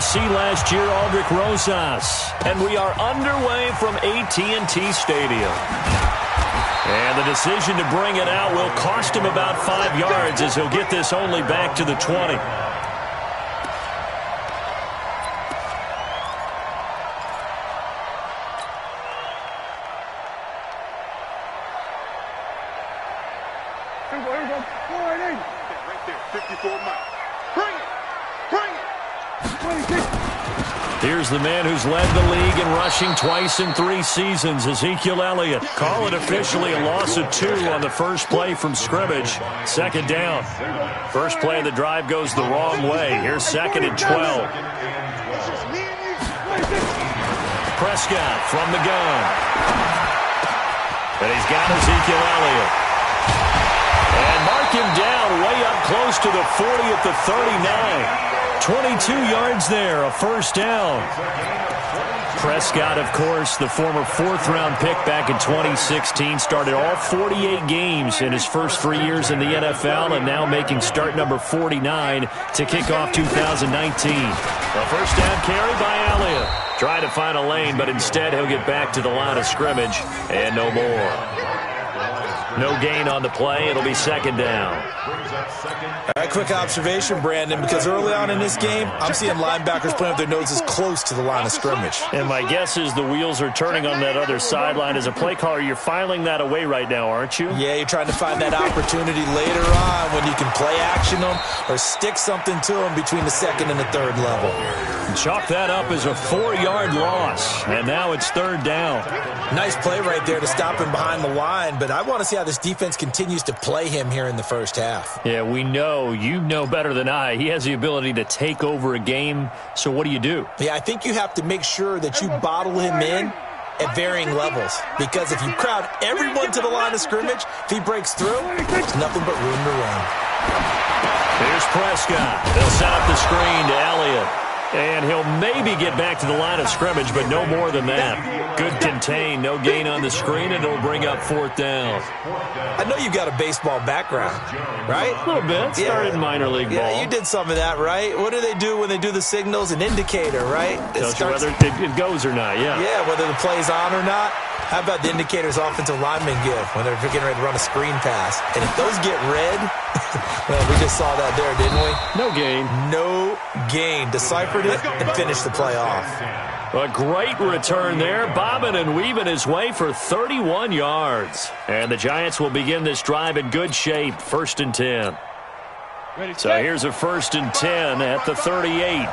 see last year, Aldrich Rosas. And we are underway from AT&T Stadium. And the decision to bring it out will cost him about 5 yards as he'll get this only back to the 20. Here's the man who's led the league in rushing twice in 3 seasons, Ezekiel Elliott. Call it officially a loss of 2 on the first play from scrimmage. Second down. First play of the drive goes the wrong way. Here's 2nd and 12. Prescott from the gun. And he's got Ezekiel Elliott. And mark him down way up close to the 40 at the 39. 22 yards there, a first down. Prescott, of course, the former 4th-round pick back in 2016, started all 48 games in his first 3 years in the NFL and now making start number 49 to kick off 2019. A first down carry by Elliott. Trying to find a lane, but instead he'll get back to the line of scrimmage and no more. No gain on the play. It'll be 2nd down. All right, quick observation, Brandon, because early on in this game, I'm seeing linebackers playing with their noses close to the line of scrimmage. And my guess is the wheels are turning on that other sideline. As a play caller, you're filing that away right now, aren't you? Yeah, you're trying to find that opportunity later on when you can play action them or stick something to them between the 2nd and the 3rd level. Chalk that up as a 4-yard loss, and now it's 3rd down. Nice play right there to stop him behind the line, but I want to see how this defense continues to play him here in the first half. Yeah, we know. You know better than I. He has the ability to take over a game, so what do you do? Yeah, I think you have to make sure that you bottle him in at varying levels, because if you crowd everyone to the line of scrimmage, if he breaks through, there's nothing but room to run. Here's Prescott. They'll set up the screen to Elliott. And he'll maybe get back to the line of scrimmage, but no more than that. Good contain, no gain on the screen, and it'll bring up 4th down. I know you've got a baseball background, right? A little bit. Started minor league ball. Yeah, you did some of that, right? What do they do when they do the signals? An indicator, right? Tells you whether it goes or not, yeah. Yeah, whether the play's on or not. How about the indicators offensive linemen give when they're getting ready to run a screen pass? And if those get red, well, we just saw that there, didn't we? No gain. No gain. Deciphered it and finished the play off. A great return there, bobbing and weaving his way for 31 yards. And the Giants will begin this drive in good shape, 1st and 10. So here's a 1st and 10 at the 38. I'm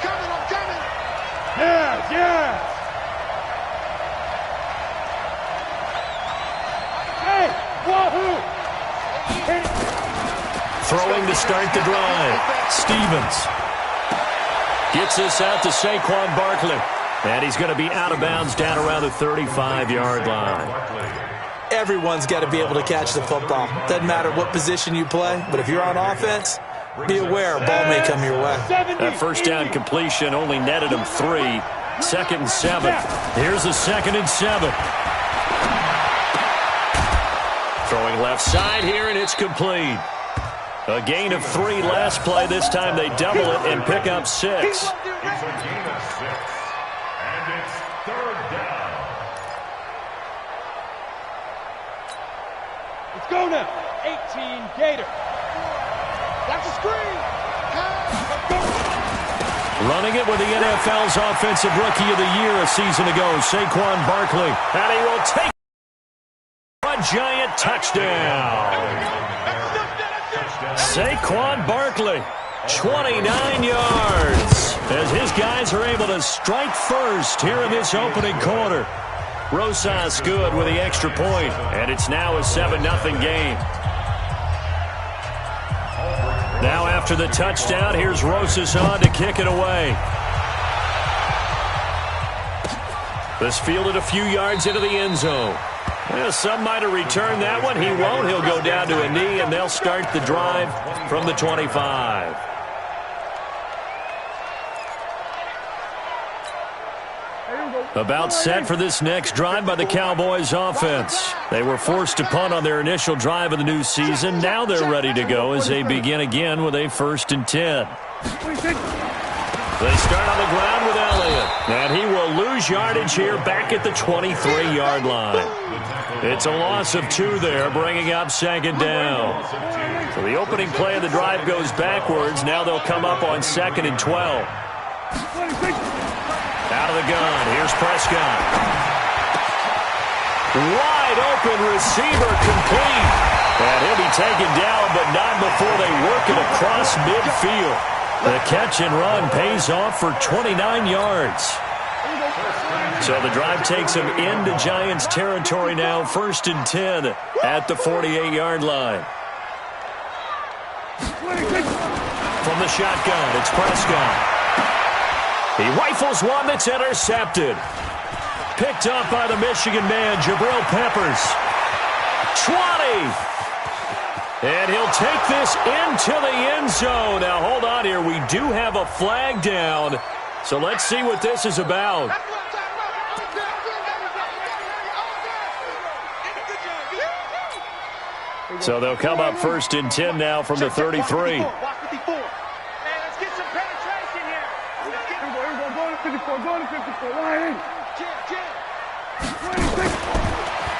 coming. Yeah. Hey, wahoo! Throwing to start the drive. Stevens. Gets us out to Saquon Barkley. And he's going to be out of bounds down around the 35-yard line. Everyone's got to be able to catch the football. Doesn't matter what position you play, but if you're on offense, be aware a ball may come your way. That first down completion only netted him 3. 2nd and 7. Here's a 2nd and 7. Throwing left side here, and it's complete. A gain of 3 last play. This time they double it and pick up 6. And it's 3rd down. Let's go now. 18 Gator. That's a screen. Running it with the NFL's Offensive Rookie of the Year a season ago, Saquon Barkley. And he will take a giant touchdown. Saquon Barkley, 29 yards, as his guys are able to strike first here in this opening quarter. Rosas good with the extra point, and it's now a 7-0 game. Now after the touchdown, here's Rosas on to kick it away. This fielded a few yards into the end zone. Well, some might have returned that one. He won't. He'll go down to a knee, and they'll start the drive from the 25. About set for this next drive by the Cowboys offense. They were forced to punt on their initial drive of the new season. Now they're ready to go as they begin again with a 1st and 10. They start on the ground with Elliott. And he will lose yardage here back at the 23-yard line. It's a loss of 2 there, bringing up second down. So the opening play of the drive goes backwards. Now they'll come up on 2nd and 12. Out of the gun. Here's Prescott. Wide open receiver complete. And he'll be taken down, but not before they work it across midfield. The catch and run pays off for 29 yards. So the drive takes them into Giants territory now, 1st and 10 at the 48-yard line. From the shotgun, it's Prescott. He rifles one that's intercepted. Picked up by the Michigan man, Jabril Peppers. 20. And he'll take this into the end zone. Now, hold on here. We do have a flag down. So let's see what this is about. So they'll come up 1st and 10 now from the 33.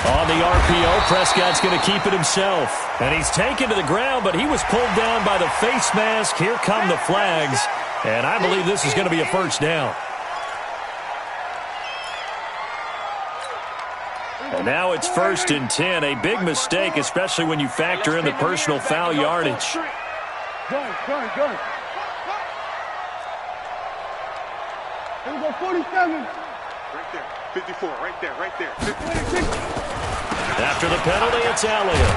On the RPO, Prescott's going to keep it himself. And he's taken to the ground, but he was pulled down by the face mask. Here come the flags. And I believe this is going to be a first down. And now it's 1st and 10. A big mistake, especially when you factor in the personal foul yardage. Gun. Here we go, 47. Right there. 54, right there. 56. After the penalty, it's Elliott.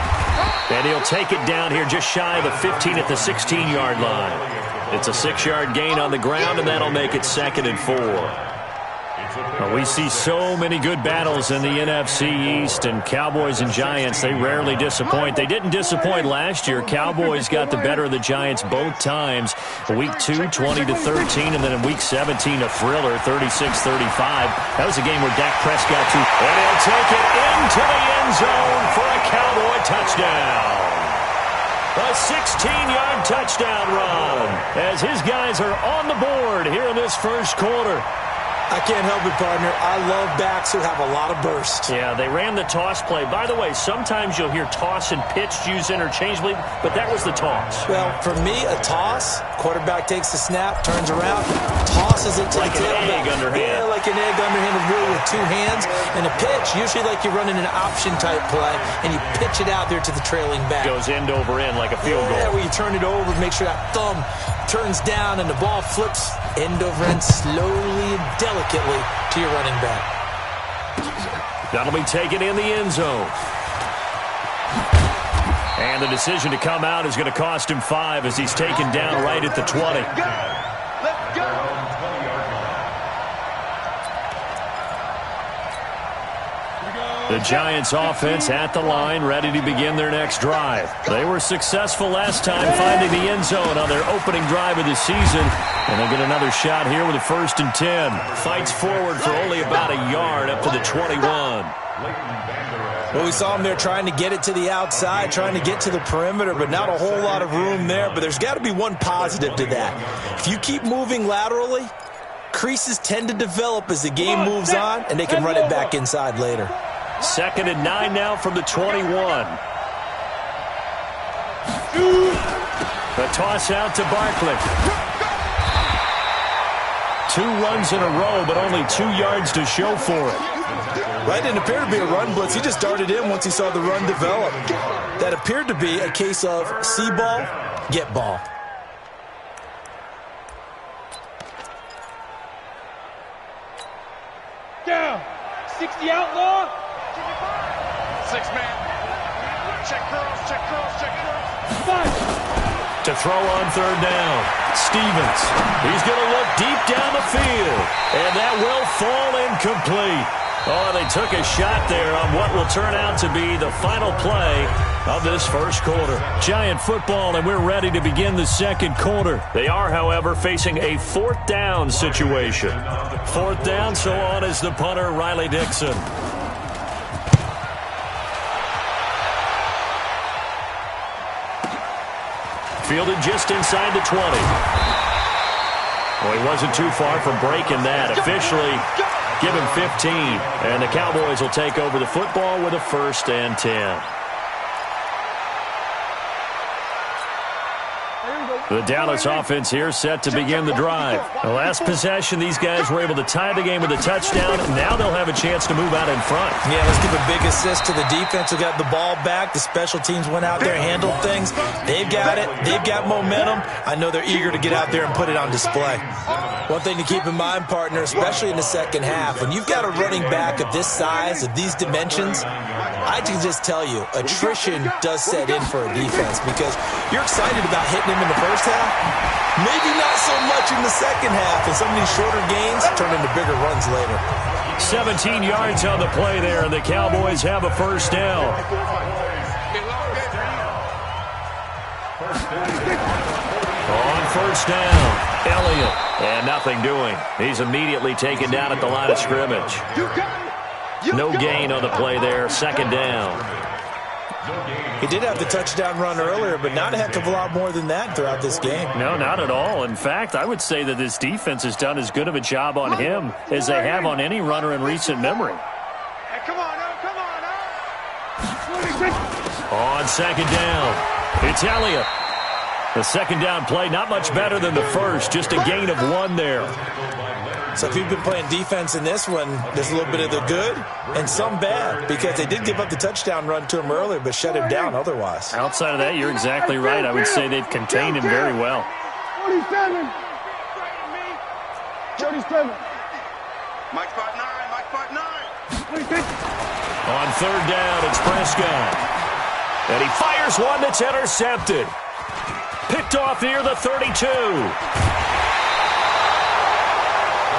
And he'll take it down here just shy of the 15 at the 16-yard line. It's a 6-yard gain on the ground, and that'll make it 2nd and 4. Well, we see so many good battles in the NFC East, and Cowboys and Giants, they rarely disappoint. They didn't disappoint last year. Cowboys got the better of the Giants both times. Week 2, 20-13, and then in Week 17, a thriller, 36-35. That was a game where Dak Prescott, and he'll take it into the end zone for a Cowboy touchdown. A 16-yard touchdown run as his guys are on the board here in this first quarter. I can't help it, partner. I love backs who have a lot of burst. Yeah, they ran the toss play. By the way, sometimes you'll hear toss and pitch used interchangeably, but that was the toss. Well, for me, a toss, quarterback takes the snap, turns around, tosses it to like the tailback. Like an egg underhand. Yeah, like an egg underhand, really with 2 hands. And a pitch, usually like you're running an option-type play, and you pitch it out there to the trailing back. Goes end over end like a field goal. Yeah, where you turn it over, make sure that thumb turns down, and the ball flips end over end slowly and delicately to your running back. That'll be taken in the end zone. And the decision to come out is going to cost him 5 as he's taken down right at the 20. Let's go. The Giants offense at the line, ready to begin their next drive. They were successful last time finding the end zone on their opening drive of the season. And they'll get another shot here with a 1st and 10. Fights forward for only about a yard up to the 21. Well, we saw him there trying to get it to the outside, trying to get to the perimeter, but not a whole lot of room there. But there's got to be one positive to that. If you keep moving laterally, creases tend to develop as the game moves on, and they can run it back inside later. 2nd and 9 now from the 21. The toss out to Barkley. 2 runs in a row, but only 2 yards to show for it. That didn't appear to be a run blitz. He just darted in once he saw the run develop. That appeared to be a case of see ball, get ball. Down. 60 outlaw. 6-man. Check curls. 5. To throw on 3rd down. Stevens. He's going to look deep down the field. And that will fall incomplete. Oh, they took a shot there on what will turn out to be the final play of this first quarter. Giant football, and we're ready to begin the second quarter. They are, however, facing a 4th down situation. 4th down, so on is the punter, Riley Dixon. Fielded just inside the 20. Well, he wasn't too far from breaking that. Officially, give him 15. And the Cowboys will take over the football with a 1st and 10. The Dallas offense here set to begin the drive. The last possession, these guys were able to tie the game with a touchdown. Now they'll have a chance to move out in front. Yeah, let's give a big assist to the defense who got the ball back. The special teams went out there, handled things. They've got it. They've got momentum. I know they're eager to get out there and put it on display. One thing to keep in mind, partner, especially in the second half, when you've got a running back of this size, of these dimensions, I can just tell you, attrition does set in for a defense because you're excited about hitting him in the first half. Maybe not so much in the second half, and some of these shorter gains turn into bigger runs later. 17 yards on the play there, and the Cowboys have a 1st down. On 1st down, Elliott, and nothing doing. He's immediately taken down at the line of scrimmage. No gain on the play there, 2nd down. He did have the touchdown run earlier, but not a heck of a lot more than that throughout this game. No, not at all. In fact, I would say that this defense has done as good of a job on him as they have on any runner in recent memory. Hey, come on, come on. On 2nd down, it's Elliott. The 2nd down play, not much better than the first, just a gain of 1 there. So if you've been playing defense in this one, there's a little bit of the good and some bad because they did give up the touchdown run to him earlier but shut him down otherwise. Outside of that, you're exactly right. I would say they've contained him very well. 47. 47. Mike spot 9. Mike spot 9. On 3rd down, it's Prescott. And he fires one that's intercepted. Picked off near the 32.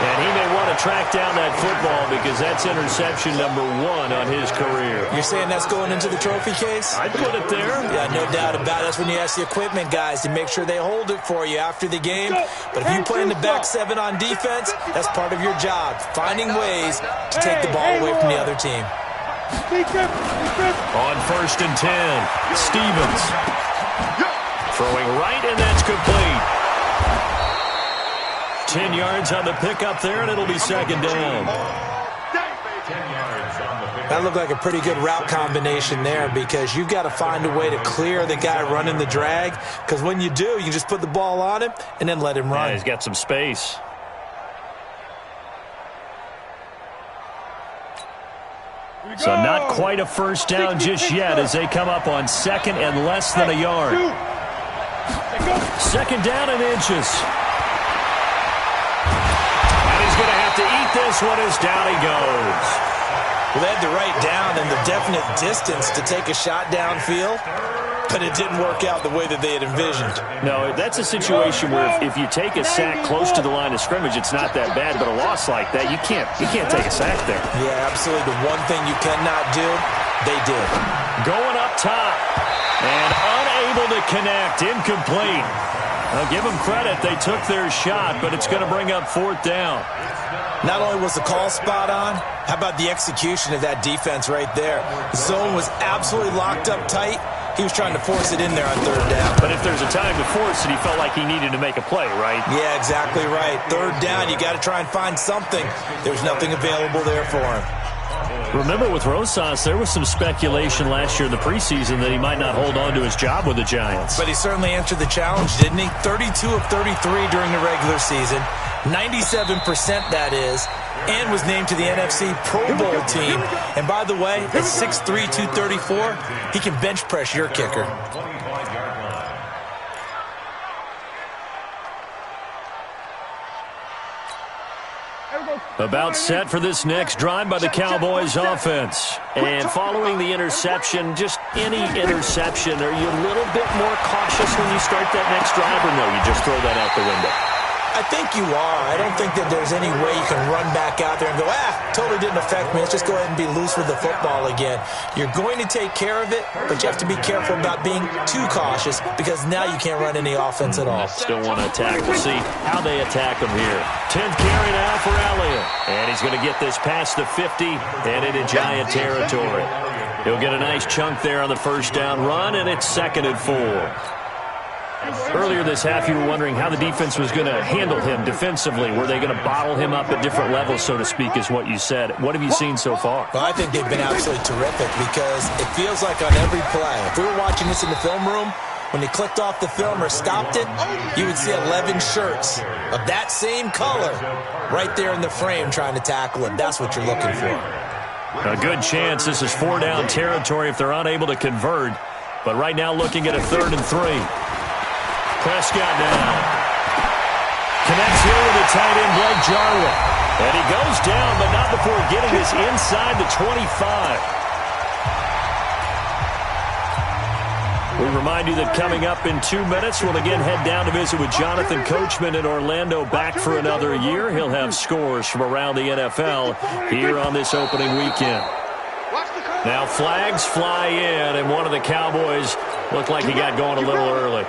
And he may want to track down that football because that's interception number 1 on his career. You're saying that's going into the trophy case? I'd put it there. Yeah, no doubt about it. That's when you ask the equipment guys to make sure they hold it for you after the game. But if you play in the back 7 on defense, that's part of your job, finding ways to take the ball away from the other team. On 1st and 10, Stevens. Throwing right, and that's complete. 10 yards on the pickup there, and it'll be 2nd down. That looked like a pretty good route combination there because you've got to find a way to clear the guy running the drag because when you do, you just put the ball on him and then let him run. Yeah, he's got some space. So not quite a 1st down just yet as they come up on 2nd and less than a yard. 2nd down and inches. Going to have to eat this one as down he goes. Well, they had the right down and the definite distance to take a shot downfield, but it didn't work out the way that they had envisioned. No, that's a situation where if you take a sack close to the line of scrimmage, it's not that bad, but a loss like that, you can't take a sack there. Yeah, absolutely. The one thing you cannot do, they did. Going up top and unable to connect, incomplete. I'll give them credit. They took their shot, but it's going to bring up 4th down. Not only was the call spot on, how about the execution of that defense right there? The zone was absolutely locked up tight. He was trying to force it in there on 3rd down. But if there's a time to force it, he felt like he needed to make a play, right? Yeah, exactly right. 3rd down, you got to try and find something. There was nothing available there for him. Remember, with Rosas, there was some speculation last year in the preseason that he might not hold on to his job with the Giants. But he certainly answered the challenge, didn't he? 32 of 33 during the regular season, 97% that is, and was named to the NFC Pro Bowl team. And by the way, at 6'3", 234, he can bench press your kicker. About set for this next drive by the Cowboys offense. And following the interception, just any interception, are you a little bit more cautious when you start that next drive, or no, you just throw that out the window? I think you are. I don't think that there's any way you can run back out there and go, totally didn't affect me. Let's just go ahead and be loose with the football again. You're going to take care of it, but you have to be careful about being too cautious because now you can't run any offense at all. Still want to attack. We'll see how they attack him here. 10th carry now for Elliott. And he's going to get this past the 50 and into Giant territory. He'll get a nice chunk there on the 1st down run, and it's 2nd and 4. Earlier this half, you were wondering how the defense was going to handle him defensively. Were they going to bottle him up at different levels, so to speak, is what you said. What have you seen so far? Well, I think they've been absolutely terrific because it feels like on every play, if we were watching this in the film room, when they clicked off the film or stopped it, you would see 11 shirts of that same color right there in the frame trying to tackle him. That's what you're looking for. A good chance this is 4-down territory if they're unable to convert. But right now looking at a 3rd and 3. Prescott down. Connects here with a tight end, Blake Jarwin. And he goes down, but not before getting this inside the 25. We remind you that coming up in 2 minutes, we'll again head down to visit with Jonathan Coachman in Orlando, back for another year. He'll have scores from around the NFL here on this opening weekend. Now flags fly in, and one of the Cowboys looked like he got going a little early.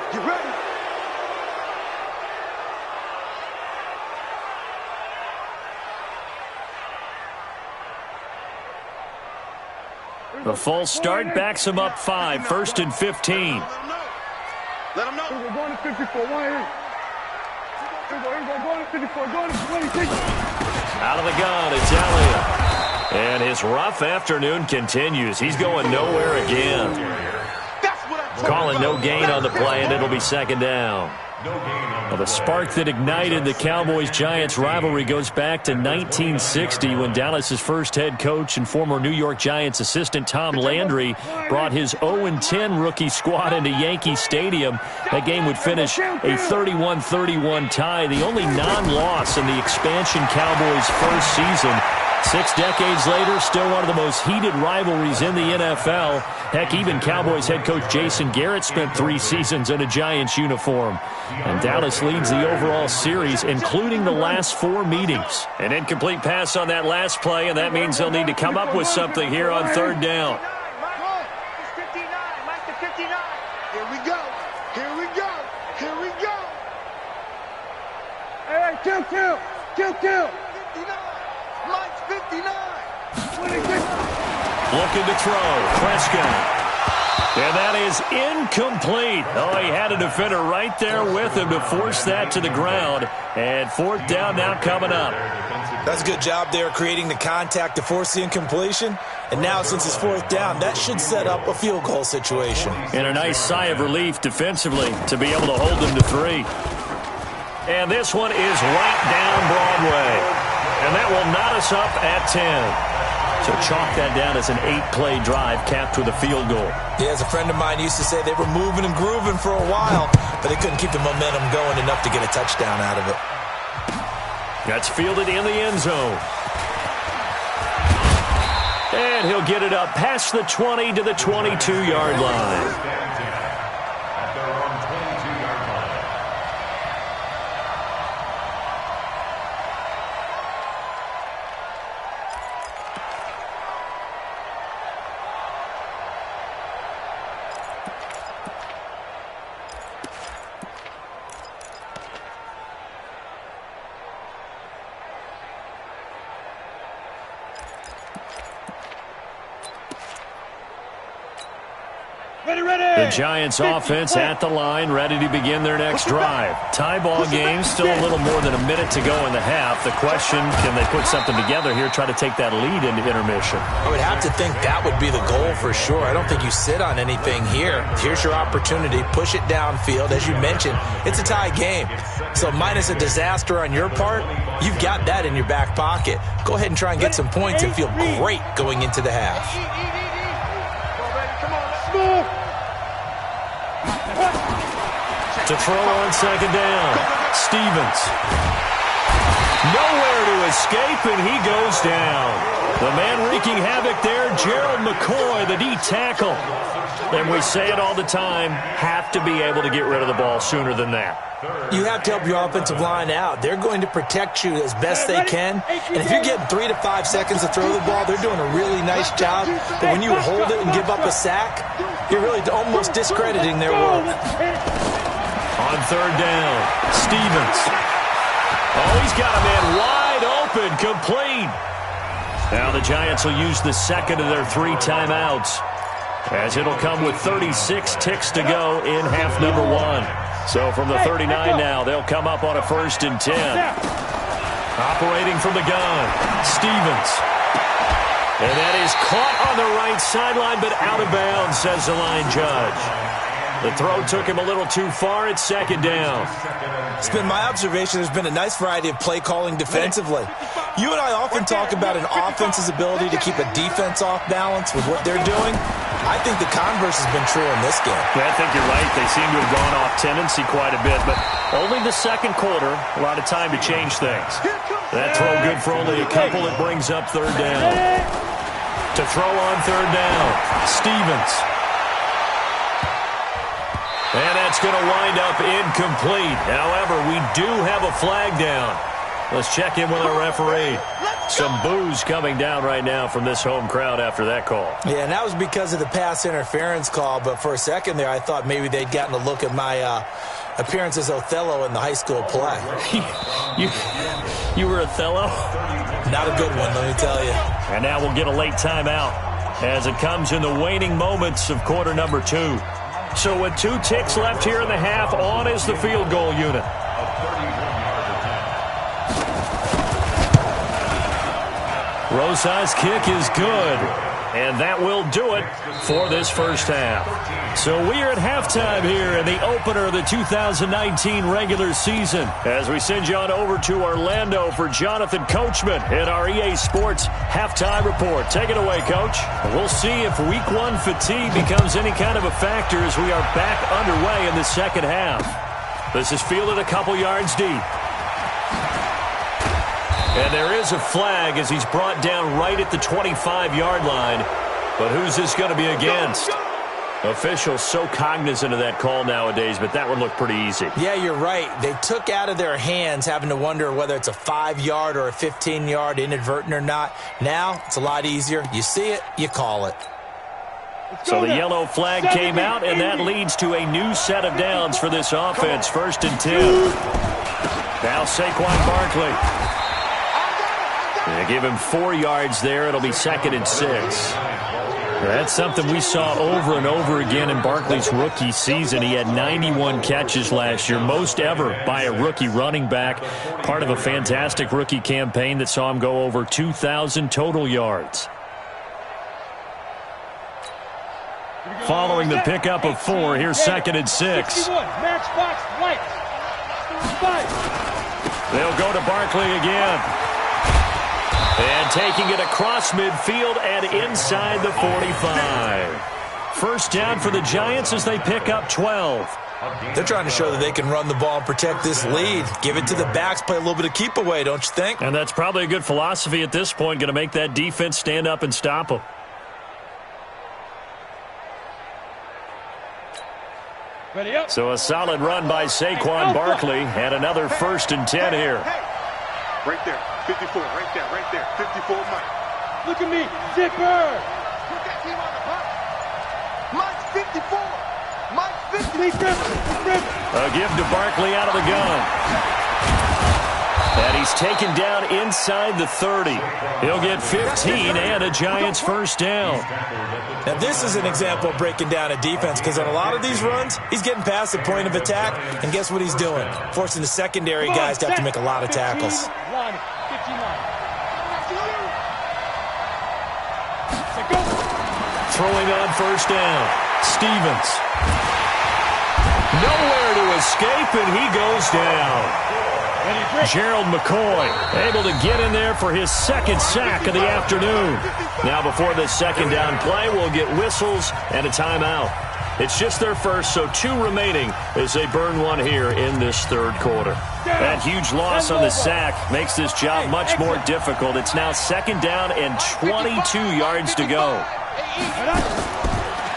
The false start backs him up 5, 1st and 15. Let him know. We're going to 54. One here. We're going to 54. Going to 26. Out of the gun, it's Elliott. And his rough afternoon continues. He's going nowhere again. Calling no gain on the play, and it'll be 2nd down. Well, the spark that ignited the Cowboys-Giants rivalry goes back to 1960 when Dallas's first head coach and former New York Giants assistant Tom Landry brought his 0-10 rookie squad into Yankee Stadium. That game would finish a 31-31 tie, the only non-loss in the expansion Cowboys' first season. 6 decades later, still one of the most heated rivalries in the NFL. Heck, even Cowboys head coach Jason Garrett spent 3 seasons in a Giants uniform. And Dallas leads the overall series, including the last 4 meetings. An incomplete pass on that last play, and that means they'll need to come up with something here on 3rd down. Here we go. Here we go. Here we go. Hey, kill. 59. Mike's 59. Looking to throw. Prescott. And that is incomplete. Oh, he had a defender right there with him to force that to the ground. And 4th down now coming up. That's a good job there creating the contact to force the incompletion. And now since it's 4th down, that should set up a field goal situation. And a nice sigh of relief defensively to be able to hold them to 3. And this one is right down Broadway. And that will knot us up at 10. So chalk that down as an 8-play drive capped with a field goal. Yeah, as a friend of mine used to say, they were moving and grooving for a while, but they couldn't keep the momentum going enough to get a touchdown out of it. That's fielded in the end zone. And he'll get it up past the 20 to the 22-yard line. The Giants offense at the line, ready to begin their next drive. Tie ball game, still a little more than a minute to go in the half. The question, can they put something together here, try to take that lead into intermission? I would have to think that would be the goal for sure. I don't think you sit on anything here. Here's your opportunity. Push it downfield. As you mentioned, it's a tie game. So minus a disaster on your part, you've got that in your back pocket. Go ahead and try and get some points and feel great going into the half. To throw on 2nd down, Stevens. Nowhere to escape, and he goes down. The man wreaking havoc there, Gerald McCoy, the D tackle. And we say it all the time, have to be able to get rid of the ball sooner than that. You have to help your offensive line out. They're going to protect you as best they can. And if you're getting 3 to 5 seconds to throw the ball, they're doing a really nice job. But when you hold it and give up a sack, you're really almost discrediting their work. On 3rd down, Stevens. Oh, he's got a man wide open, complete. Now the Giants will use the 2nd of their 3 timeouts, as it'll come with 36 ticks to go in half number 1. So from the 39 now, they'll come up on a 1st and 10. Operating from the gun, Stevens. And that is caught on the right sideline, but out of bounds, says the line judge. The throw took him a little too far. It's 2nd down. It's been my observation there's been a nice variety of play calling defensively. You and I often talk about an offense's ability to keep a defense off balance with what they're doing. I think the converse has been true in this game. Yeah, I think you're right. They seem to have gone off tendency quite a bit, but only the 2nd quarter, a lot of time to change things. That throw good for only a couple. It brings up 3rd down. To throw on 3rd down, Stevens. And that's going to wind up incomplete. However, we do have a flag down. Let's check in with our referee. Some boos coming down right now from this home crowd after that call. Yeah, and that was because of the pass interference call. But for a second there, I thought maybe they'd gotten a look at my appearance as Othello in the high school play. You were Othello? Not a good one, let me tell you. And now we'll get a late timeout as it comes in the waning moments of quarter number 2. So with 2 ticks left here in the half, on is the field goal unit. Rosa's kick is good, and that will do it for this first half. So we are at halftime here in the opener of the 2019 regular season as we send you on over to Orlando for Jonathan Coachman in our EA Sports halftime report. Take it away, Coach. We'll see if week 1 fatigue becomes any kind of a factor as we are back underway in the second half. This is fielded a couple yards deep. And there is a flag as he's brought down right at the 25-yard line. But who's this going to be against? Officials so cognizant of that call nowadays, but that one looked pretty easy. Yeah, you're right. They took out of their hands having to wonder whether it's a 5-yard or a 15-yard inadvertent or not. Now, it's a lot easier. You see it, you call it. So the yellow flag came out, and that leads to a new set of downs for this offense. 1st and 10. Now Saquon Barkley. They give him 4 yards there. It'll be 2nd and 6. That's something we saw over and over again in Barkley's rookie season. He had 91 catches last year, most ever by a rookie running back. Part of a fantastic rookie campaign that saw him go over 2,000 total yards. Following the pickup of 4, here's 2nd and 6. Matchbox right. They'll go to Barkley again. And taking it across midfield and inside the 45. First down for the Giants as they pick up 12. They're trying to show that they can run the ball and protect this lead. Give it to the backs, play a little bit of keep away, don't you think? And that's probably a good philosophy at this point, going to make that defense stand up and stop them. So a solid run by Saquon Barkley and another 1st and 10 here. Right there, 54, right there, 54, Mike. Look at me, zipper! Put that team on the puck. Mike's 54, Mike's 50. A give to Barkley out of the gun. And he's taken down inside the 30. He'll get 15 and a Giants first down. Now this is an example of breaking down a defense because on a lot of these runs, he's getting past the point of attack, and guess what he's doing? Forcing the secondary guys to have to make a lot of tackles. Throwing on first down, Stevens. Nowhere to escape, and he goes down. Gerald McCoy able to get in there for his 2nd sack of the afternoon. Now before this 2nd down play, we'll get whistles and a timeout. It's just their first, so 2 remaining as they burn one here in this 3rd quarter. That huge loss on the sack makes this job much more difficult. It's now 2nd down and 22 yards to go.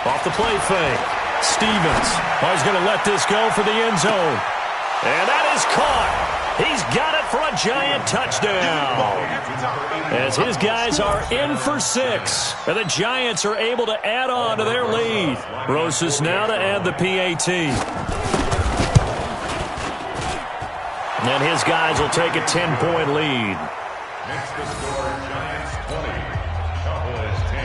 Off the play fake. Stevens is going to let this go for the end zone. And that is caught. He's got it for a Giant touchdown. As his guys are in for 6. And the Giants are able to add on to their lead. Rosas now to add the PAT. And his guys will take a 10-point lead. Next to score, Giants 20, Cowboys 10.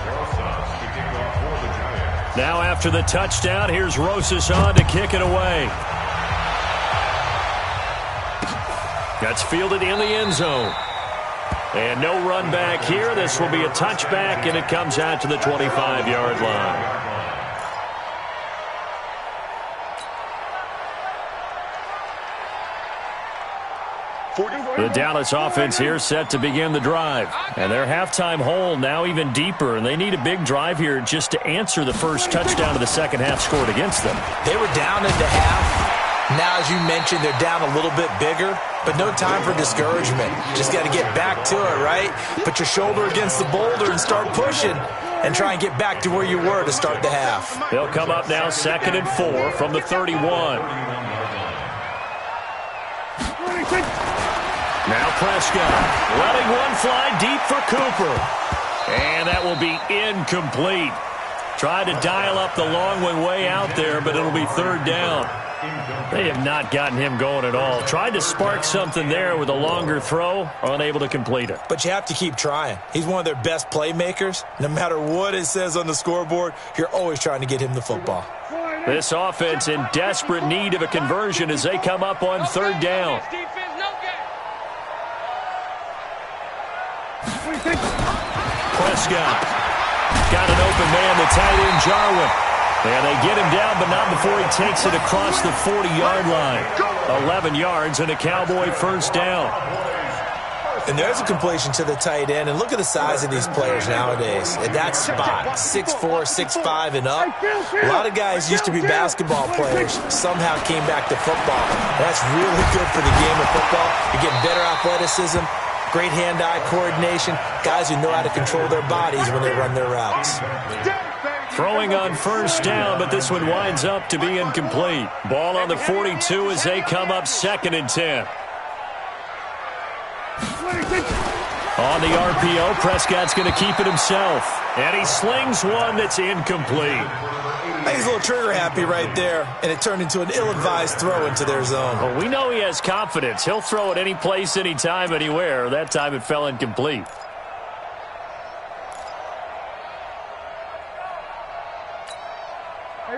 Rosas to kick off for the Giants. Now after the touchdown, here's Rosas on to kick it away. That's fielded in the end zone. And no run back here. This will be a touchback, and it comes out to the 25-yard line. The Dallas offense here set to begin the drive. And their halftime hole now even deeper, and they need a big drive here just to answer the first touchdown of the second half scored against them. They were down into half. Now, as you mentioned, they're down a little bit bigger, but no time for discouragement. Just got to get back to it, right? Put your shoulder against the boulder and start pushing and try and get back to where you were to start the half. They'll come up now 2nd and 4 from the 31. Now Prescott letting one fly deep for Cooper. And that will be incomplete. Tried to dial up the long one way out there, but it'll be 3rd down. They have not gotten him going at all. Tried to spark something there with a longer throw, unable to complete it. But you have to keep trying. He's one of their best playmakers. No matter what it says on the scoreboard, you're always trying to get him the football. This offense in desperate need of a conversion as they come up on 3rd down. Prescott got an open man, the tight end Jarwin. And they get him down, but not before he takes it across the 40-yard line. 11 yards and a Cowboy first down. And there's a completion to the tight end. And look at the size of these players nowadays. At that spot, 6'4", 6'5", and up. A lot of guys used to be basketball players, somehow came back to football. That's really good for the game of football. You're getting better athleticism, great hand-eye coordination, guys who know how to control their bodies when they run their routes. Throwing on first down, but this one winds up to be incomplete. Ball on the 42 as they come up 2nd and 10. On the RPO, Prescott's going to keep it himself. And he slings one that's incomplete. He's a little trigger happy right there, and it turned into an ill-advised throw into their zone. Well, we know he has confidence. He'll throw it any place, anytime, anywhere. That time it fell incomplete.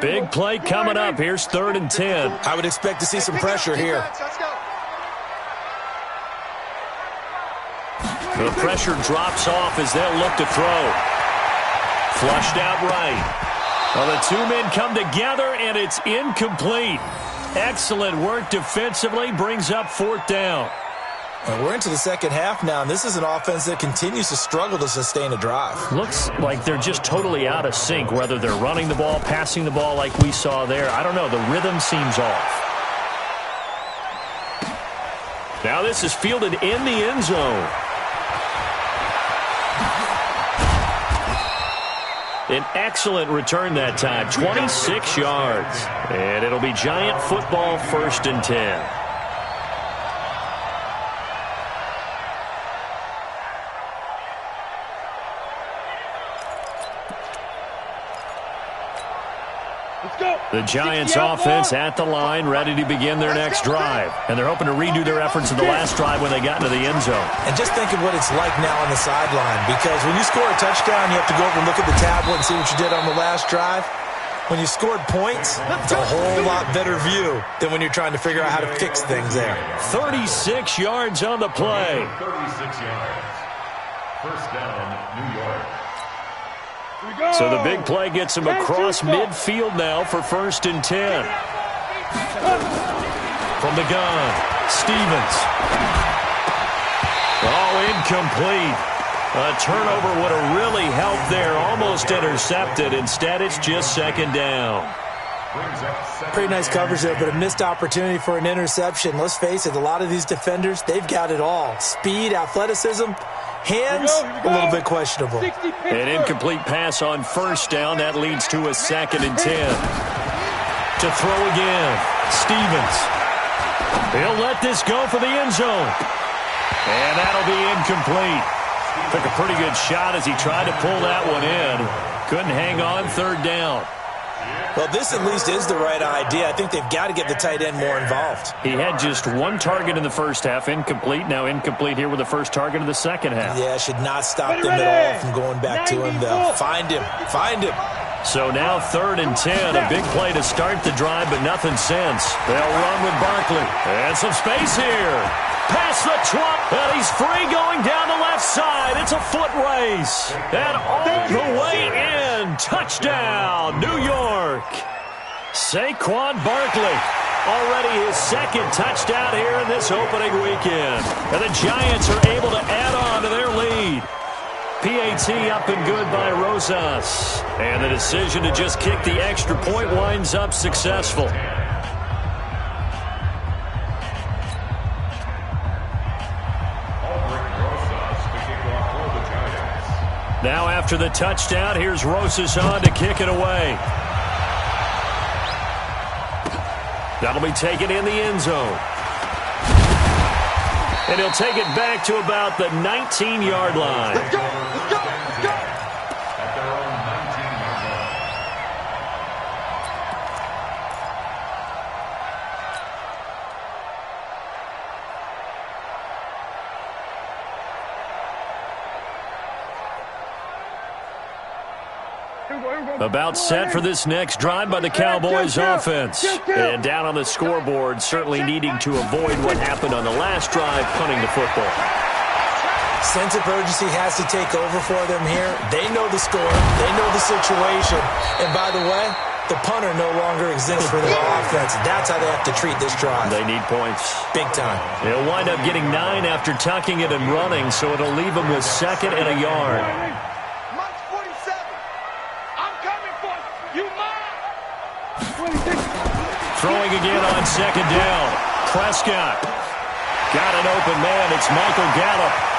Big play coming up. Here's 3rd and 10. I would expect to see some pressure here. The pressure drops off as they'll look to throw. Flushed out right. Well, the two men come together, and it's incomplete. Excellent work defensively. Brings up 4th down. And we're into the second half now, and this is an offense that continues to struggle to sustain a drive. Looks like they're just totally out of sync, whether they're running the ball, passing the ball like we saw there. I don't know. The rhythm seems off. Now this is fielded in the end zone. An excellent return that time, 26 yards. And it'll be Giant football 1st and 10. The Giants offense at the line, ready to begin their next drive. And they're hoping to redo their efforts in the last drive when they got into the end zone. And just think of what it's like now on the sideline, because when you score a touchdown, you have to go over and look at the tablet and see what you did on the last drive. When you scored points, it's a whole lot better view than when you're trying to figure out how to fix things there. 36 yards on the play. 36 yards. First down, New York. So the big play gets him across midfield now for 1st and 10. From the gun, Stevens. Oh, incomplete. A turnover would have really helped there. Almost intercepted. Instead, it's just 2nd down. Pretty nice coverage there, but a missed opportunity for an interception. Let's face it, a lot of these defenders, they've got it all. Speed, athleticism, hands, a little bit questionable. An incomplete pass on first down. That leads to a 2nd and 10. To throw again, Stevens. He'll let this go for the end zone. And that'll be incomplete. Took a pretty good shot as he tried to pull that one in. Couldn't hang on 3rd down. Well, this at least is the right idea. I think they've got to get the tight end more involved. He had just one target in the first half, incomplete. Now incomplete here with the first target of the second half. Yeah, should not stop them at all from going back to him, though. Find him. Find him. So now 3rd and 10. A big play to start the drive, but nothing since. They'll run with Barkley. And some space here. Past the 20. And he's free going down the left side. It's a foot race. And all the way in. Touchdown, New York. Saquon Barkley. Already his 2nd touchdown here in this opening weekend. And the Giants are able to add on to their lead. PAT up and good by Rosas. And the decision to just kick the extra point winds up successful. Now after the touchdown, here's Rosas on to kick it away. That'll be taken in the end zone. And he'll take it back to about the 19-yard line. Let's go! Let's go! Let's go! At their own 19-yard line. About set for this next drive by the Cowboys offense. And down on the scoreboard, certainly needing to avoid what happened on the last drive, punting the football. Sense of urgency has to take over for them here. They know the score. They know the situation. And by the way, the punter no longer exists for their offense. That's how they have to treat this drive. They need points. Big time. They'll wind up getting 9 after tucking it and running, so it'll leave them with 2nd and a yard. Mike's 47. I'm coming for you. You mine. Throwing again on 2nd down. Prescott. Got an open man. It's Michael Gallup.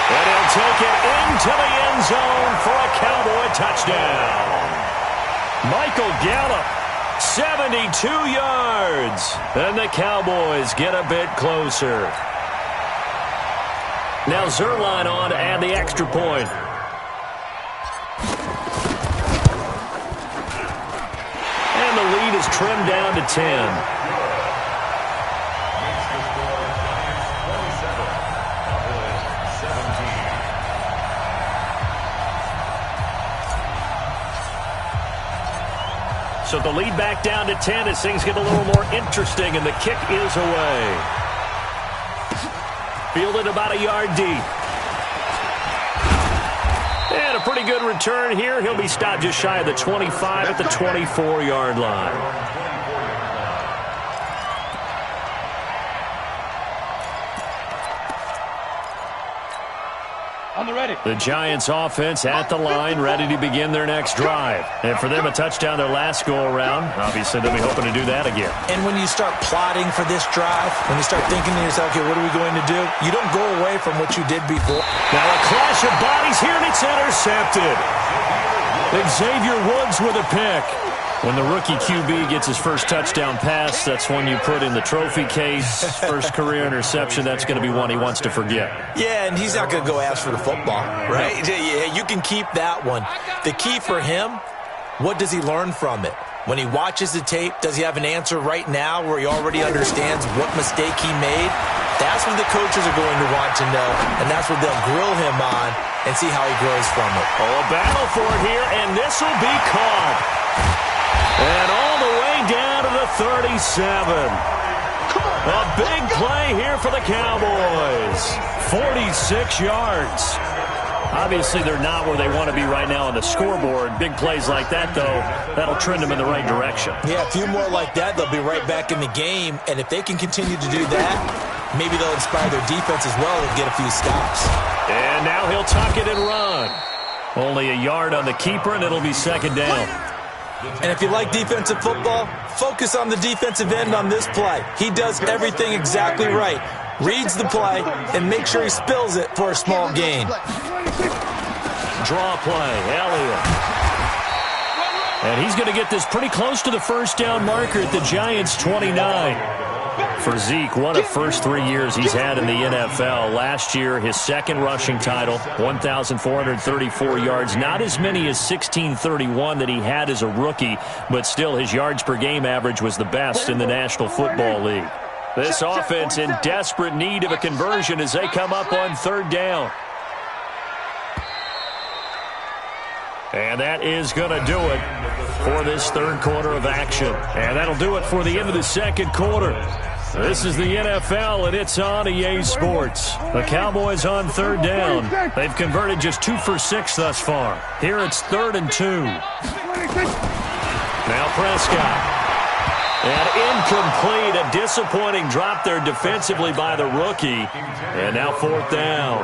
And he'll take it into the end zone for a Cowboy touchdown. Michael Gallup, 72 yards. And the Cowboys get a bit closer. Now Zerline on to add the extra point. And the lead is trimmed down to 10. So the lead back down to 10 as things get a little more interesting, and the kick is away. Fielded about a yard deep. And a pretty good return here. He'll be stopped just shy of the 25 at the 24-yard line. On the ready. The Giants offense at the line, ready to begin their next drive. And for them, a touchdown their last go-around. Obviously, they'll be hoping to do that again. And when you start plotting for this drive, when you start thinking to yourself, okay, what are we going to do? You don't go away from what you did before. Now a clash of bodies here, and it's intercepted. Xavier Woods with a pick. When the rookie QB gets his first touchdown pass, that's one you put in the trophy case. First career interception, that's going to be one he wants to forget. Yeah, and he's not going to go ask for the football, right? Yeah, you can keep that one. The key for him, what does he learn from it? When he watches the tape, does he have an answer right now where he already understands what mistake he made? That's what the coaches are going to want to know, and that's what they'll grill him on and see how he grows from it. Oh, a battle for it here, and this will be caught. And all the way down to the 37. A big play here for the Cowboys. 46 yards. Obviously, they're not where they want to be right now on the scoreboard. Big plays like that, though, that'll trend them in the right direction. Yeah, a few more like that, they'll be right back in the game. And if they can continue to do that, maybe they'll inspire their defense as well and get a few stops. And now he'll tuck it and run. Only a yard on the keeper, and it'll be 2nd down. And if you like defensive football, focus on the defensive end on this play. He does everything exactly right. Reads the play and make sure he spills it for a small gain. Draw play, Elliott. And he's going to get this pretty close to the first down marker at the Giants' 29. For Zeke, what a first 3 years he's had in the NFL. Last year, his 2nd rushing title, 1,434 yards. Not as many as 1,631 that he had as a rookie, but still his yards per game average was the best in the National Football League. This offense in desperate need of a conversion as they come up on 3rd down. And that is going to do it for this third quarter of action. And that'll do it for the end of the second quarter. This is the NFL, and it's on EA Sports. The Cowboys on third down. They've converted just 2 for 6 thus far. Here it's 3rd and 2. Now Prescott. And incomplete. A disappointing drop there defensively by the rookie. And now 4th down.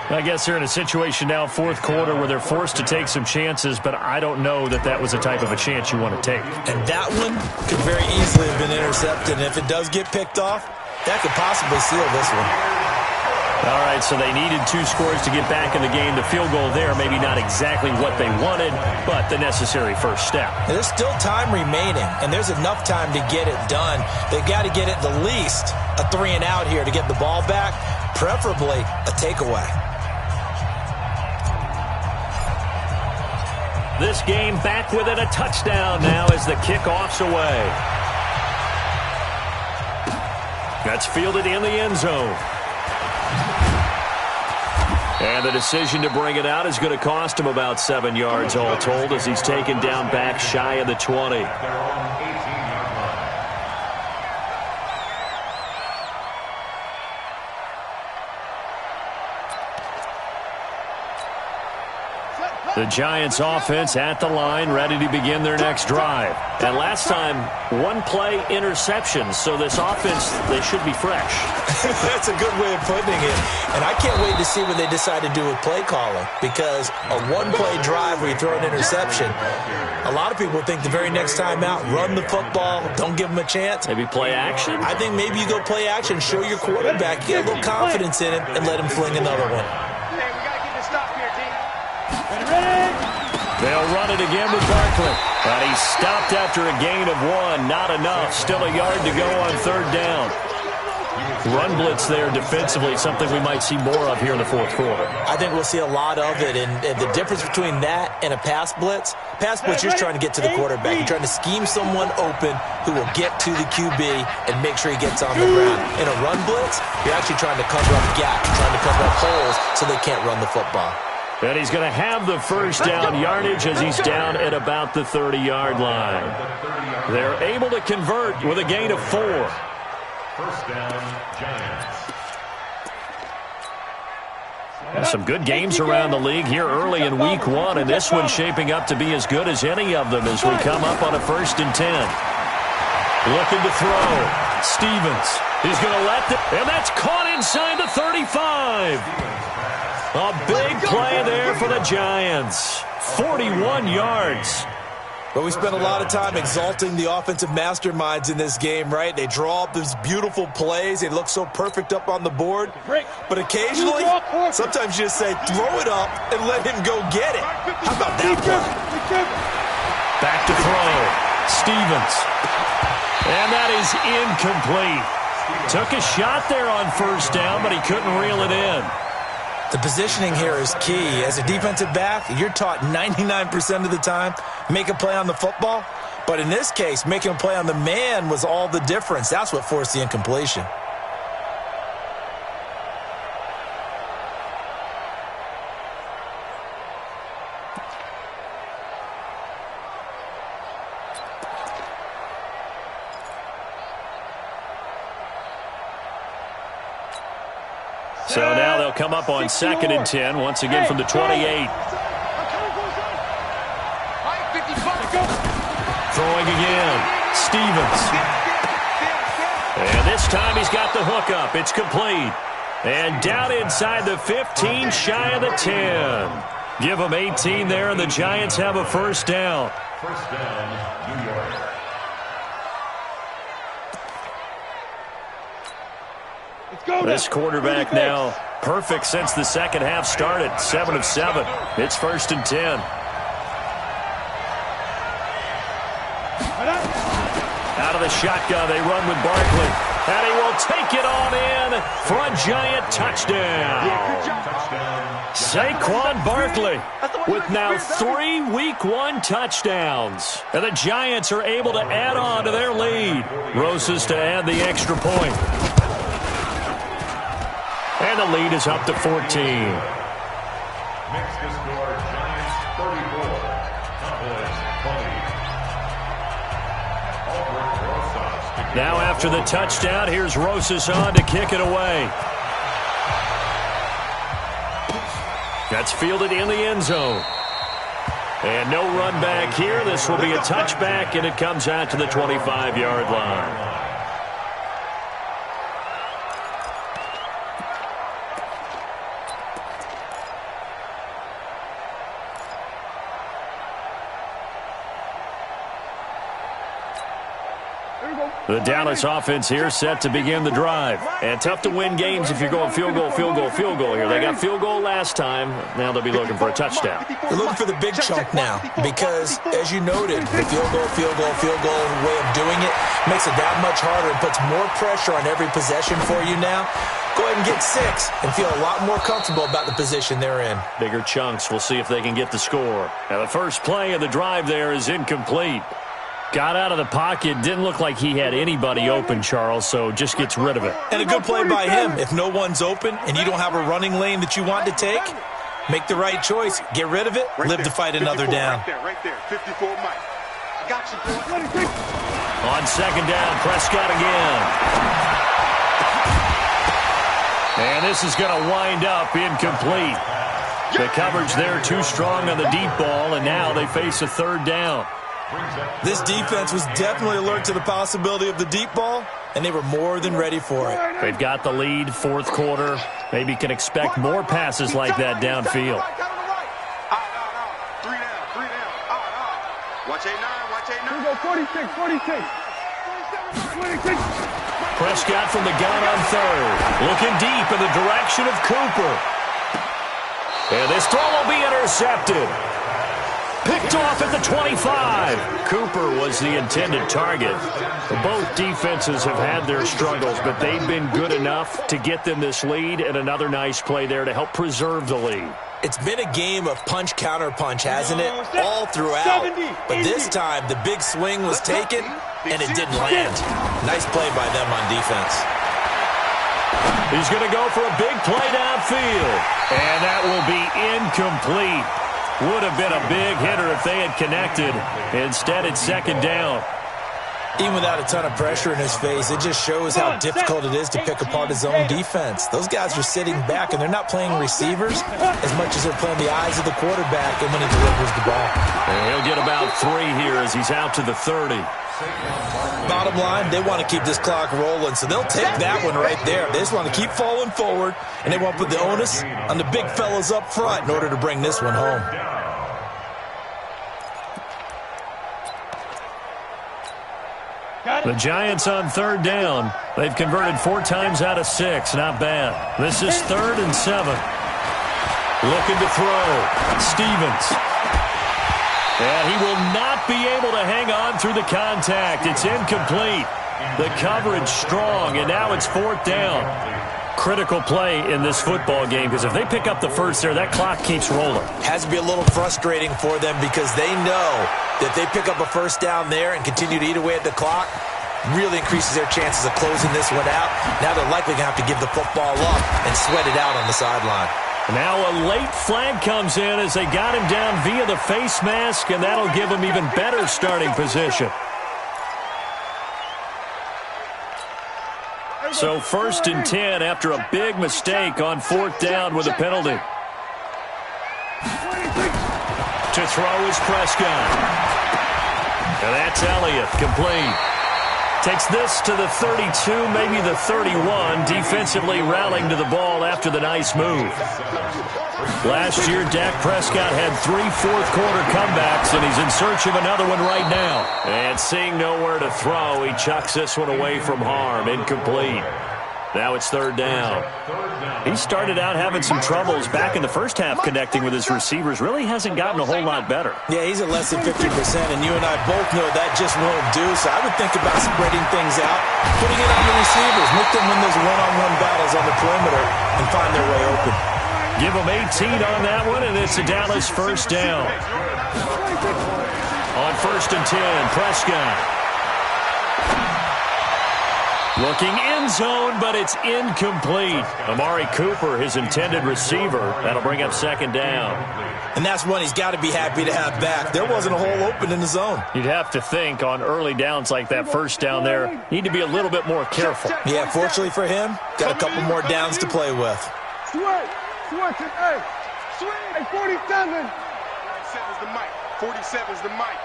I guess they're in a situation now, fourth quarter, where they're forced to take some chances, but I don't know that that was the type of a chance you want to take. And that one could very easily have been intercepted. And if it does get picked off, that could possibly seal this one. All right, so they needed 2 scores to get back in the game. The field goal there, maybe not exactly what they wanted, but the necessary first step. And there's still time remaining, and there's enough time to get it done. They've got to get it the least a 3 and out here to get the ball back, preferably a takeaway. This game back within a touchdown now as the kickoff's away. That's fielded in the end zone. And the decision to bring it out is going to cost him about 7 yards all told as he's taken down back shy of the 20. The Giants offense at the line, ready to begin their next drive. And last time, 1-play interception, so this offense, they should be fresh. That's a good way of putting it. And I can't wait to see what they decide to do with play calling, because a 1-play drive where you throw an interception, a lot of people think the very next time out, run the football, don't give them a chance. Maybe play action? I think maybe you go play action, show your quarterback, get a little confidence in him, and let him fling another one. They'll run it again with Barkley. But he stopped after a gain of 1. Not enough. Still a yard to go on 3rd down. Run blitz there defensively, something we might see more of here in the fourth quarter. I think we'll see a lot of it. And the difference between that and a pass blitz, you're trying to get to the quarterback. You're trying to scheme someone open who will get to the QB and make sure he gets on the ground. In a run blitz, you're actually trying to cover up gaps, trying to cover up holes so they can't run the football. And he's going to have the first down yardage as he's down at about the 30-yard line. They're able to convert with a gain of 4. First down, Giants. Some good games around the league here early in week 1, and this one's shaping up to be as good as any of them as we come up on a 1st and 10. Looking to throw. Stevens is going to let them, and that's caught inside the 35. A big play there for the Giants. 41 yards. But we spent a lot of time exalting the offensive masterminds in this game, right? They draw up these beautiful plays. They look so perfect up on the board. But occasionally, sometimes you just say, throw it up and let him go get it. How about that play? Back to throw. Stevens. And that is incomplete. Took a shot there on 1st down, but he couldn't reel it in. The positioning here is key. As a defensive back, you're taught 99% of the time, make a play on the football. But in this case, making a play on the man was all the difference. That's what forced the incompletion. So now they'll come up on 2nd and 10, once again from the 28. Throwing again. Stevens. And this time he's got the hook up. It's complete. And down inside the 15, shy of the 10. Give them 18 there, and the Giants have a first down. First down, New York. This quarterback now perfect since the second half started. 7 of 7. It's 1st and 10. Out of the shotgun, they run with Barkley. And he will take it on in for a Giant touchdown. Saquon Barkley with now 3 week 1 touchdowns. And the Giants are able to add on to their lead. Rosas to add the extra point. And the lead is up to 14. Makes the score Giants 34. Cowboys 20. Now after the touchdown, here's Rosas on to kick it away. That's fielded in the end zone. And no run back here. This will be a touchback, and it comes out to the 25-yard line. The Dallas offense here set to begin the drive. And tough to win games if you're going field goal, field goal, field goal here. They got field goal last time. Now they'll be looking for a touchdown. They're looking for the big chunk now because, as you noted, the field goal way of doing it makes it that much harder and puts more pressure on every possession for you now. Go ahead and get 6 and feel a lot more comfortable about the position they're in. Bigger chunks. We'll see if they can get the score. Now the first play of the drive there is incomplete. Got out of the pocket. Didn't look like he had anybody open, Charles, so just gets rid of it. And a good play by him. If no one's open and you don't have a running lane that you want to take, make the right choice. Get rid of it. Live to fight another down. Right there. 54, Mike. I got you, boy. On second down, Prescott again. And this is going to wind up incomplete. The coverage there too strong on the deep ball, and now they face a third down. This defense was definitely alert to the possibility of the deep ball, and they were more than ready for it. They've got the lead, fourth quarter. Maybe can expect more passes like that downfield. 3 down. Watch 8-9, watch 8-9. Here we go, 46. Prescott from the gun on third. Looking deep in the direction of Cooper. And this throw will be intercepted. Picked off at the 25. Cooper was the intended target. Both defenses have had their struggles, but they've been good enough to get them this lead, and another nice play there to help preserve the lead. It's been a game of punch-counter-punch, hasn't it? All throughout. But this time, the big swing was taken, and it didn't land. Nice play by them on defense. He's going to go for a big play downfield, and that will be incomplete. Would have been a big hitter if they had connected. Instead, it's second down. Even without a ton of pressure in his face, it just shows how difficult it is to pick apart his own defense. Those guys are sitting back, and they're not playing receivers as much as they're playing the eyes of the quarterback and when he delivers the ball. And he'll get about 3 here as he's out to the 30. Bottom line, they want to keep this clock rolling, so they'll take that one right there. They just want to keep falling forward, and they want to put the onus on the big fellas up front in order to bring this one home. The Giants on third down. They've converted 4 times out of 6. Not bad. This is 3rd and 7. Looking to throw. Stevens. And he will not be able to hang on through the contact. It's incomplete. The coverage strong, and now it's 4th down. Critical play in this football game, because if they pick up the first there, that clock keeps rolling. Has to be a little frustrating for them because they know that they pick up a first down there and continue to eat away at the clock, really increases their chances of closing this one out. Now they're likely going to have to give the football up and sweat it out on the sideline. Now a late flag comes in as they got him down via the face mask, and that'll give him even better starting position. So 1st and 10 after a big mistake on 4th down with a penalty. To throw is Prescott. And that's Elliott, complete. Takes this to the 32, maybe the 31, defensively rallying to the ball after the nice move. Last year, Dak Prescott had 3 fourth-quarter comebacks, and he's in search of another one right now. And seeing nowhere to throw, he chucks this one away from harm, incomplete. Now it's 3rd down. He started out having some troubles back in the first half connecting with his receivers. Really hasn't gotten a whole lot better. Yeah, he's at less than 50%, and you and I both know that just won't do. So I would think about spreading things out, putting it on the receivers, make them win those one-on-one battles on the perimeter and find their way open. Give them 18 on that one, and it's a Dallas first down. On 1st and 10, Prescott. Looking end zone, but it's incomplete. Amari Cooper, his intended receiver. That'll bring up second down. And that's one he's got to be happy to have back. There wasn't a hole open in the zone. You'd have to think on early downs like that first down there, need to be a little bit more careful. Yeah, fortunately for him, got a couple more downs to play with. Switch, hey, swing, hey, 47. 47's the mic, 47's the mic.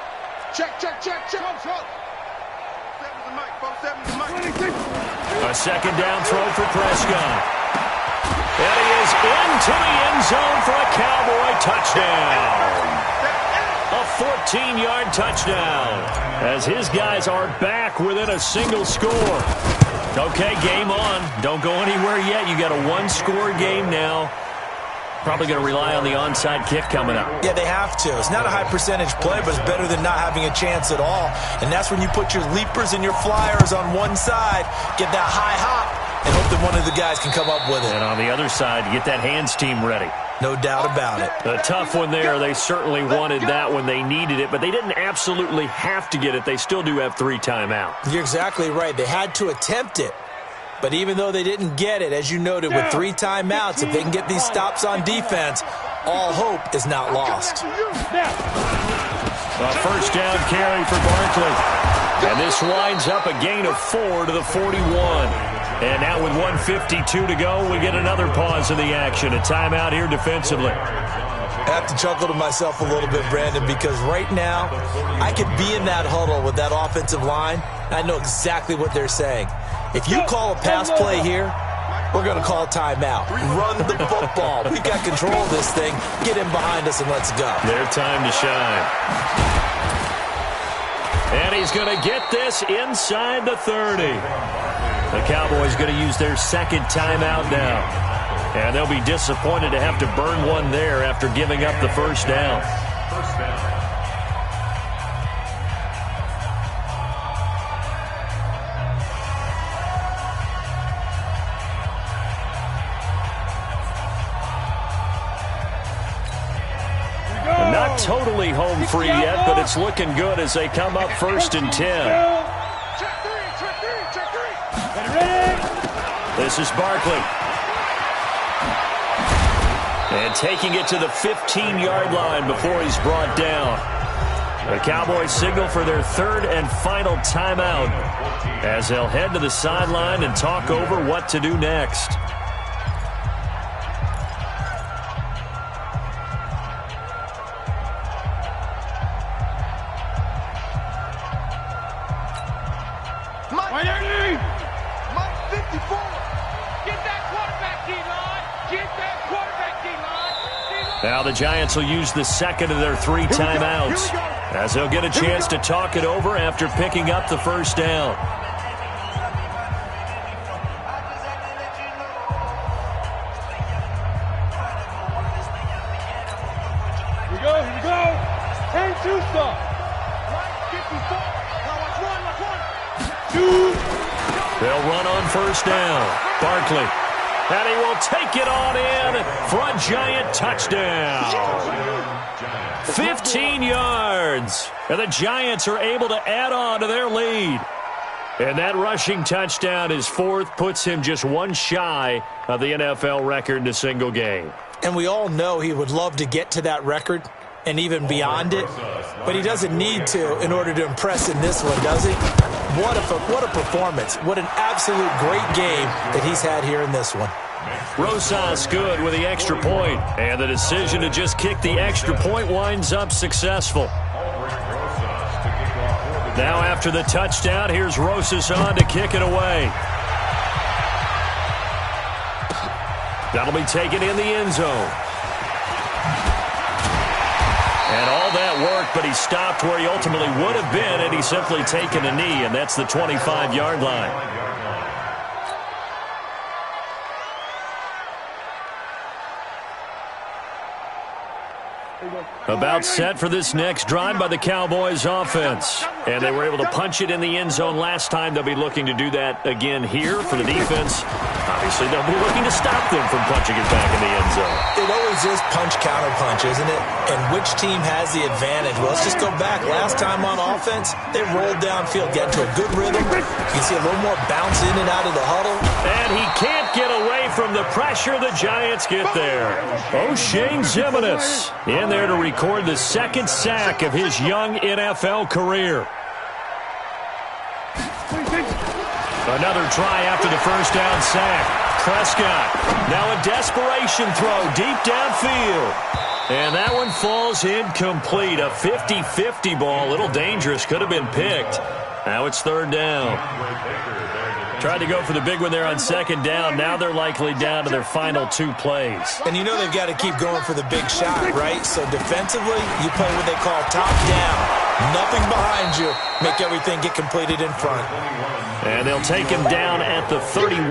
Check. A second down throw for Prescott. And he is into the end zone for a Cowboy touchdown. A 14-yard touchdown as his guys are back within a single score. Okay, game on. Don't go anywhere yet. You got a one-score game now. Probably going to rely on the onside kick coming up. Yeah, they have to. It's not a high percentage play, but it's better than not having a chance at all. And that's when you put your leapers and your flyers on one side, get that high hop, and hope that one of the guys can come up with it. And on the other side, get that hands team ready. No doubt about it. A tough one there. They certainly wanted that when they needed it, but they didn't absolutely have to get it. They still do have 3 timeouts. You're exactly right. They had to attempt it. But even though they didn't get it, as you noted, with 3 timeouts, if they can get these stops on defense, all hope is not lost. A first down carry for Barkley. And this winds up a gain of 4 to the 41. And now with 1:52 to go, we get another pause in the action. A timeout here defensively. I have to chuckle to myself a little bit, Brandon, because right now I could be in that huddle with that offensive line. I know exactly what they're saying. If you call a pass play here, we're going to call timeout. Run the football. We got control of this thing. Get in behind us and let's go. Their time to shine. And he's going to get this inside the 30. The Cowboys going to use their second timeout now. And they'll be disappointed to have to burn one there after giving up the first down. Not totally home free yet, but it's looking good as they come up 1st and 10. This is Barkley. And taking it to the 15-yard line before he's brought down. The Cowboys signal for their 3rd and final timeout as they'll head to the sideline and talk over what to do next. Now the Giants will use the second of their 3 timeouts as they'll get a chance to talk it over after picking up the first down. Here we go. 10-2 stop. They'll run on first down. Barkley. And he will take it on in for a Giant touchdown. 15 yards. And the Giants are able to add on to their lead. And that rushing touchdown is 4th, puts him just one shy of the NFL record in a single game. And we all know he would love to get to that record and even beyond it. But he doesn't need to in order to impress in this one, does he? What a performance. What an absolute great game that he's had here in this one. Rosas good with the extra point. And the decision to just kick the extra point winds up successful. Now after the touchdown, here's Rosas on to kick it away. That'll be taken in the end zone. And all that work, but he stopped where he ultimately would have been had he simply taken a knee, and that's the 25-yard line. About set for this next drive by the Cowboys offense. And they were able to punch it in the end zone last time. They'll be looking to do that again here for the defense. Obviously, they'll be looking to stop them from punching it back in the end zone. It always is punch-counter-punch, isn't it? And which team has the advantage? Well, let's just go back. Last time on offense, they rolled downfield, get into a good rhythm. You can see a little more bounce in and out of the huddle. And he can't get away from the pressure. The Giants get there. O'Shane Ximines in there to record the second sack of his young NFL career. Another try after the first down sack. Prescott, now a desperation throw deep downfield. And that one falls incomplete. A 50-50 ball, a little dangerous, could have been picked. Now it's third down. Tried to go for the big one there on second down. Now they're likely down to their final two plays. And you know they've got to keep going for the big shot, right? So defensively, you play what they call top down. Nothing behind you. Make everything get completed in front. And they'll take him down at the 31.